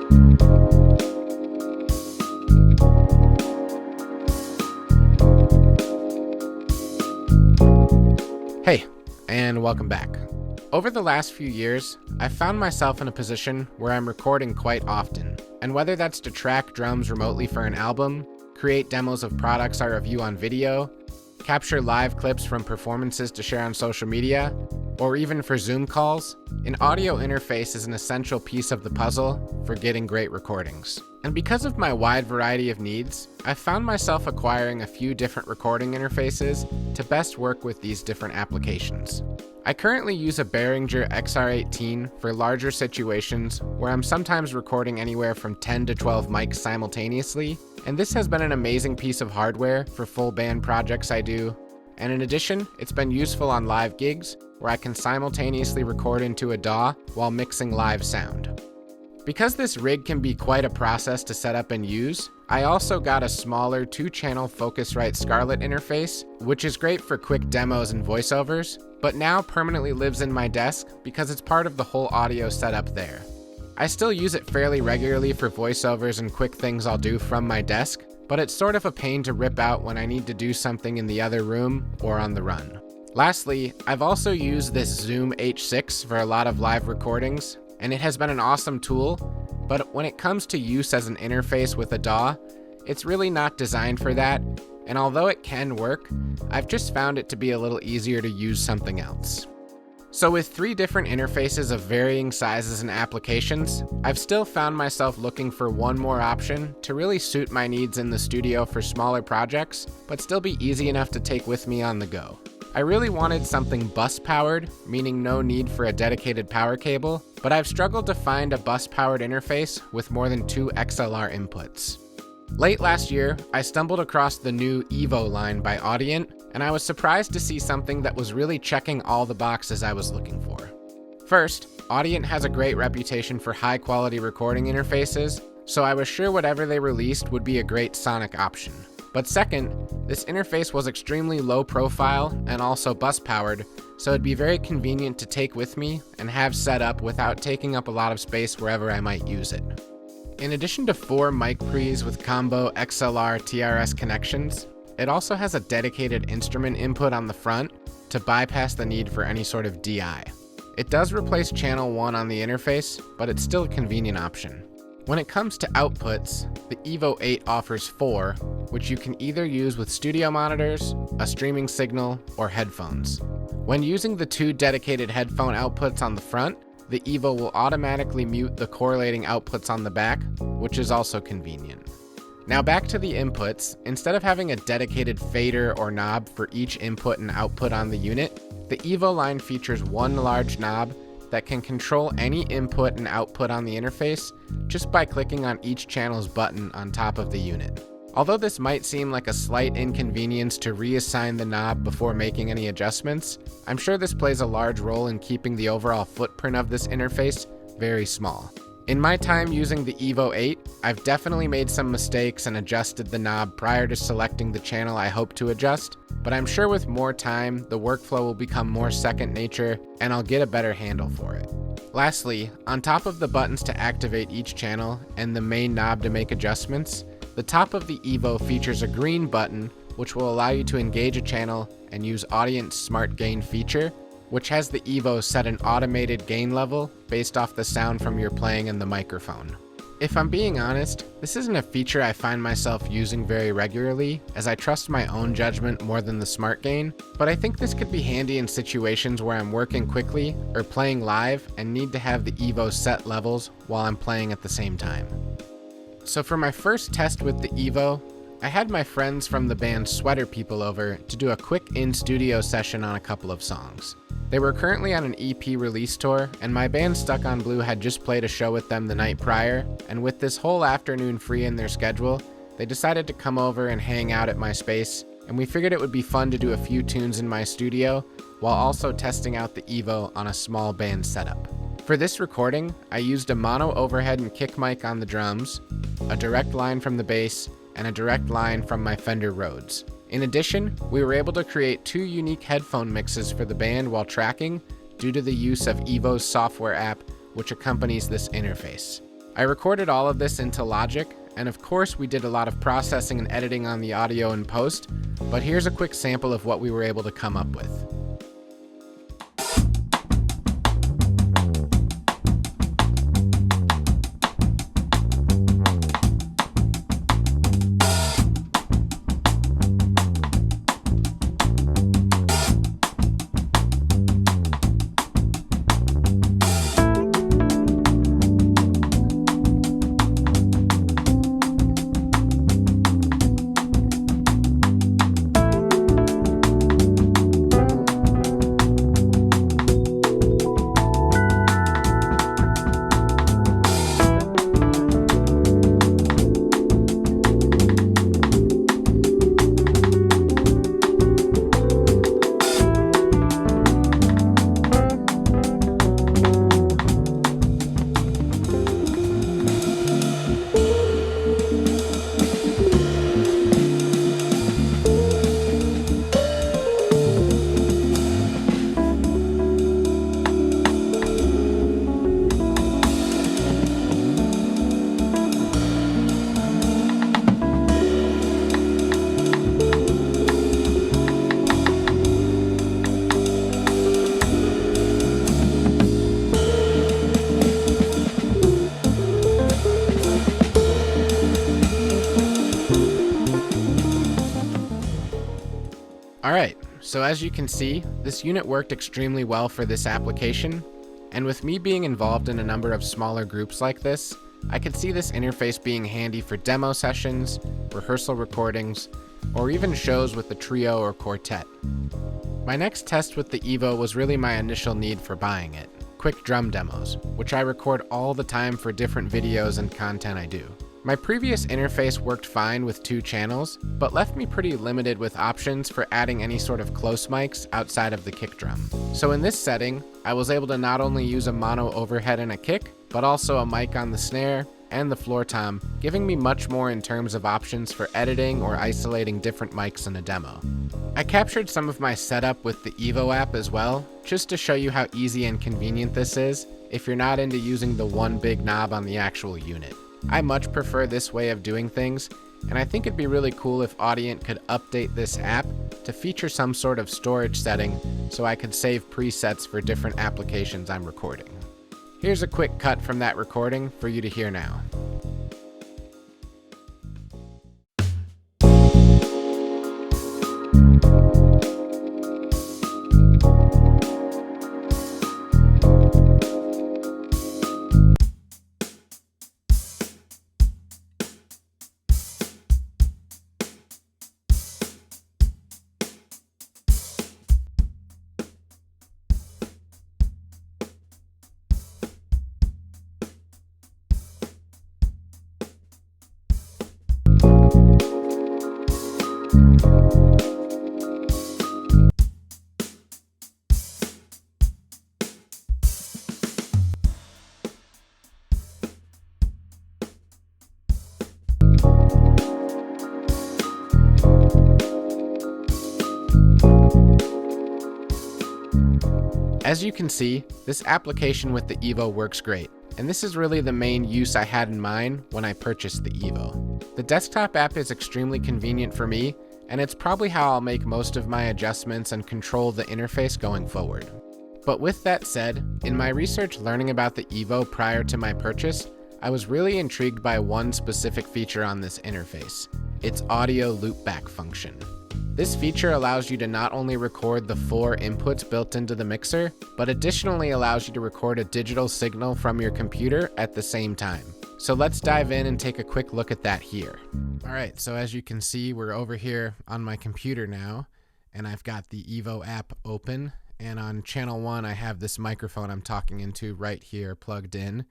Hey, and welcome back. Over the last few years, I've found myself in a position where I'm recording quite often, and whether that's to track drums remotely for an album, create demos of products I review on video, capture live clips from performances to share on social media, or even for Zoom calls, an audio interface is an essential piece of the puzzle for getting great recordings. And because of my wide variety of needs, I've found myself acquiring a few different recording interfaces to best work with these different applications. I currently use a Behringer XR18 for larger situations where I'm sometimes recording anywhere from 10 to 12 mics simultaneously, and this has been an amazing piece of hardware for full band projects I do. And in addition, it's been useful on live gigs where I can simultaneously record into a DAW while mixing live sound. Because this rig can be quite a process to set up and use, I also got a smaller 2-channel Focusrite Scarlett interface, which is great for quick demos and voiceovers, but now permanently lives in my desk because it's part of the whole audio setup there. I still use it fairly regularly for voiceovers and quick things I'll do from my desk, but it's sort of a pain to rip out when I need to do something in the other room or on the run. Lastly, I've also used this Zoom H6 for a lot of live recordings, and it has been an awesome tool, but when it comes to use as an interface with a DAW, it's really not designed for that, and although it can work, I've just found it to be a little easier to use something else. So with 3 different interfaces of varying sizes and applications, I've still found myself looking for one more option to really suit my needs in the studio for smaller projects, but still be easy enough to take with me on the go. I really wanted something bus-powered, meaning no need for a dedicated power cable, but I've struggled to find a bus-powered interface with more than 2 XLR inputs. Late last year, I stumbled across the new Evo line by Audient, and I was surprised to see something that was really checking all the boxes I was looking for. First, Audient has a great reputation for high-quality recording interfaces, so I was sure whatever they released would be a great sonic option. But second, this interface was extremely low profile and also bus powered, so it'd be very convenient to take with me and have set up without taking up a lot of space wherever I might use it. In addition to 4 mic pre's with combo XLR TRS connections, it also has a dedicated instrument input on the front to bypass the need for any sort of DI. It does replace channel 1 on the interface, but it's still a convenient option. When it comes to outputs, the Evo 8 offers 4, which you can either use with studio monitors, a streaming signal, or headphones. When using the 2 dedicated headphone outputs on the front, the Evo will automatically mute the correlating outputs on the back, which is also convenient. Now back to the inputs, instead of having a dedicated fader or knob for each input and output on the unit, the Evo line features one large knob that can control any input and output on the interface just by clicking on each channel's button on top of the unit. Although this might seem like a slight inconvenience to reassign the knob before making any adjustments, I'm sure this plays a large role in keeping the overall footprint of this interface very small. In my time using the Evo 8, I've definitely made some mistakes and adjusted the knob prior to selecting the channel I hope to adjust, but I'm sure with more time, the workflow will become more second nature and I'll get a better handle for it. Lastly, on top of the buttons to activate each channel and the main knob to make adjustments, the top of the Evo features a green button which will allow you to engage a channel and use Audient's Smart Gain feature, which has the Evo set an automated gain level based off the sound from your playing in the microphone. If I'm being honest, this isn't a feature I find myself using very regularly, as I trust my own judgment more than the Smart Gain, but I think this could be handy in situations where I'm working quickly or playing live and need to have the Evo set levels while I'm playing at the same time. So for my first test with the Evo, I had my friends from the band Sweater People over to do a quick in-studio session on a couple of songs. They were currently on an EP release tour, and my band Stuck on Blue had just played a show with them the night prior, and with this whole afternoon free in their schedule, they decided to come over and hang out at my space, and we figured it would be fun to do a few tunes in my studio, while also testing out the Evo on a small band setup. For this recording, I used a mono overhead and kick mic on the drums, a direct line from the bass, and a direct line from my Fender Rhodes. In addition, we were able to create 2 unique headphone mixes for the band while tracking due to the use of Evo's software app, which accompanies this interface. I recorded all of this into Logic, and of course we did a lot of processing and editing on the audio in post, but here's a quick sample of what we were able to come up with. Alright, so as you can see, this unit worked extremely well for this application, and with me being involved in a number of smaller groups like this, I could see this interface being handy for demo sessions, rehearsal recordings, or even shows with the trio or quartet. My next test with the Evo was really my initial need for buying it, quick drum demos, which I record all the time for different videos and content I do. My previous interface worked fine with 2 channels, but left me pretty limited with options for adding any sort of close mics outside of the kick drum. So in this setting, I was able to not only use a mono overhead and a kick, but also a mic on the snare and the floor tom, giving me much more in terms of options for editing or isolating different mics in a demo. I captured some of my setup with the Evo app as well, just to show you how easy and convenient this is if you're not into using the one big knob on the actual unit. I much prefer this way of doing things, and I think it'd be really cool if Audient could update this app to feature some sort of storage setting so I could save presets for different applications I'm recording. Here's a quick cut from that recording for you to hear now. As you can see, this application with the Evo works great, and this is really the main use I had in mind when I purchased the Evo. The desktop app is extremely convenient for me, and it's probably how I'll make most of my adjustments and control the interface going forward. But with that said, in my research learning about the Evo prior to my purchase, I was really intrigued by one specific feature on this interface, its audio loopback function. This feature allows you to not only record the 4 inputs built into the mixer, but additionally allows you to record a digital signal from your computer at the same time. So let's dive in and take a quick look at that here. Alright, so as you can see, we're over here on my computer now, and I've got the Evo app open, and on channel 1 I have this microphone I'm talking into right here plugged in.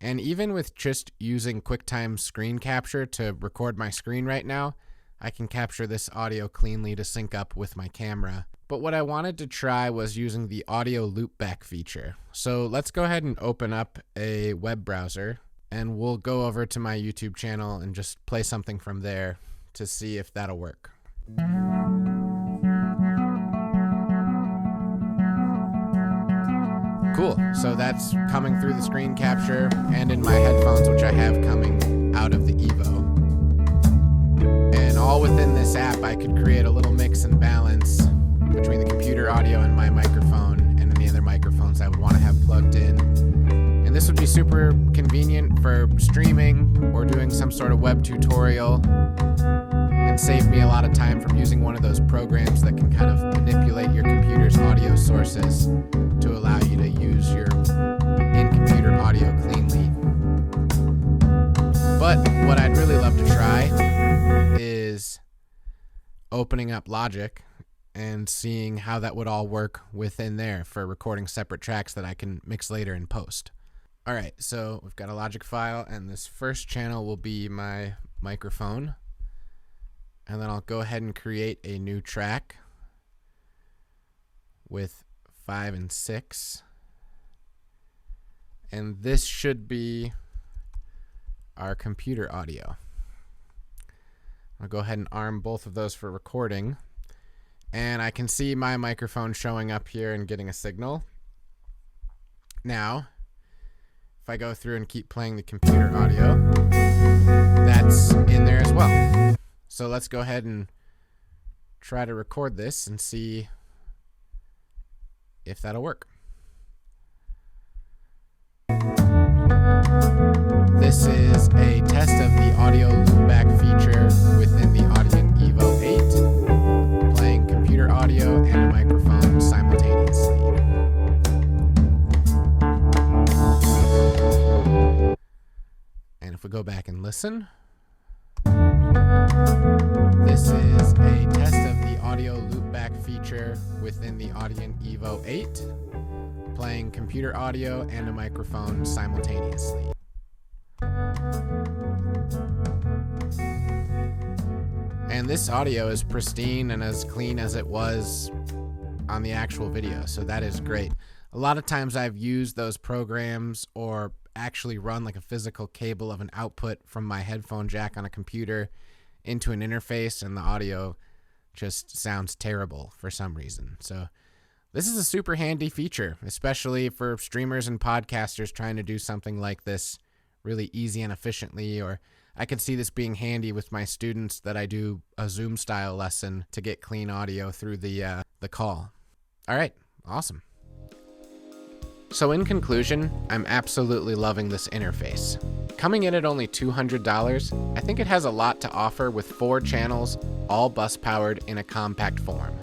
And even with just using QuickTime screen capture to record my screen right now, I can capture this audio cleanly to sync up with my camera. But what I wanted to try was using the audio loopback feature. So let's go ahead and open up a web browser, and we'll go over to my YouTube channel and just play something from there to see if that'll work. Cool. So that's coming through the screen capture and in my headphones, which I have coming out of the Evo. And all within this app, I could create a little mix and balance between the computer audio and my microphone and any other microphones I would want to have plugged in. And this would be super convenient for streaming or doing some sort of web tutorial, and save me a lot of time from using one of those programs that can kind of manipulate your computer's audio sources to allow you to use your in-computer audio cleanly. But what I'd really love to try is opening up Logic and seeing how that would all work within there for recording separate tracks that I can mix later in post. All right, so we've got a Logic file, and this first channel will be my microphone. And then I'll go ahead and create a new track with 5 and 6. And this should be our computer audio. I'll go ahead and arm both of those for recording. And I can see my microphone showing up here and getting a signal. Now, if I go through and keep playing the computer audio, that's in there as well. So let's go ahead and try to record this and see if that'll work. This is a test of the audio loopback feature within the Audient Evo 8, playing computer audio and a microphone simultaneously. And if we go back and listen, this is a test of the audio loopback feature within the Audient Evo 8, playing computer audio and a microphone simultaneously. And this audio is pristine and as clean as it was on the actual video, so that is great. A lot of times I've used those programs or actually run like a physical cable of an output from my headphone jack on a computer into an interface, and the audio just sounds terrible for some reason. So this is a super handy feature, especially for streamers and podcasters trying to do something like this really easy and efficiently. Or I could see this being handy with my students that I do a Zoom style lesson to get clean audio through the call. All right, awesome. So in conclusion, I'm absolutely loving this interface. Coming in at only $200, I think it has a lot to offer with 4 channels, all bus powered in a compact form.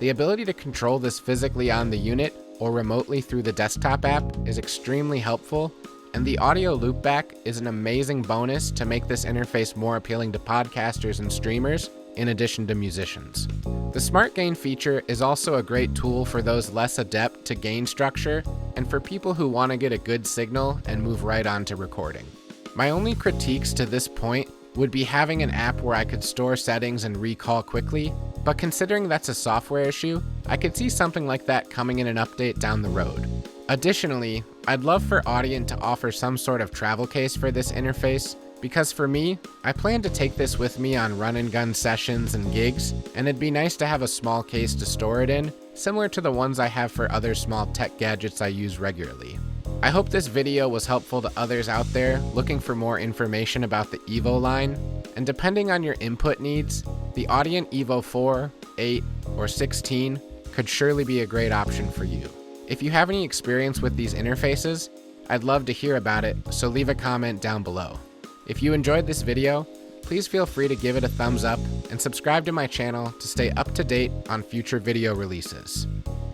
The ability to control this physically on the unit or remotely through the desktop app is extremely helpful, and the audio loopback is an amazing bonus to make this interface more appealing to podcasters and streamers, in addition to musicians. The Smart Gain feature is also a great tool for those less adept to gain structure and for people who want to get a good signal and move right on to recording. My only critiques to this point would be having an app where I could store settings and recall quickly, but considering that's a software issue, I could see something like that coming in an update down the road. Additionally, I'd love for Audient to offer some sort of travel case for this interface, because for me, I plan to take this with me on run and gun sessions and gigs, and it'd be nice to have a small case to store it in, similar to the ones I have for other small tech gadgets I use regularly. I hope this video was helpful to others out there looking for more information about the Evo line, and depending on your input needs, the Audient Evo 4, 8, or 16 could surely be a great option for you. If you have any experience with these interfaces, I'd love to hear about it, so leave a comment down below. If you enjoyed this video, please feel free to give it a thumbs up and subscribe to my channel to stay up to date on future video releases.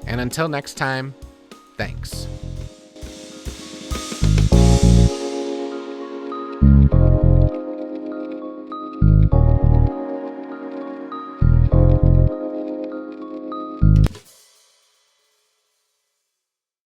And until next time, thanks.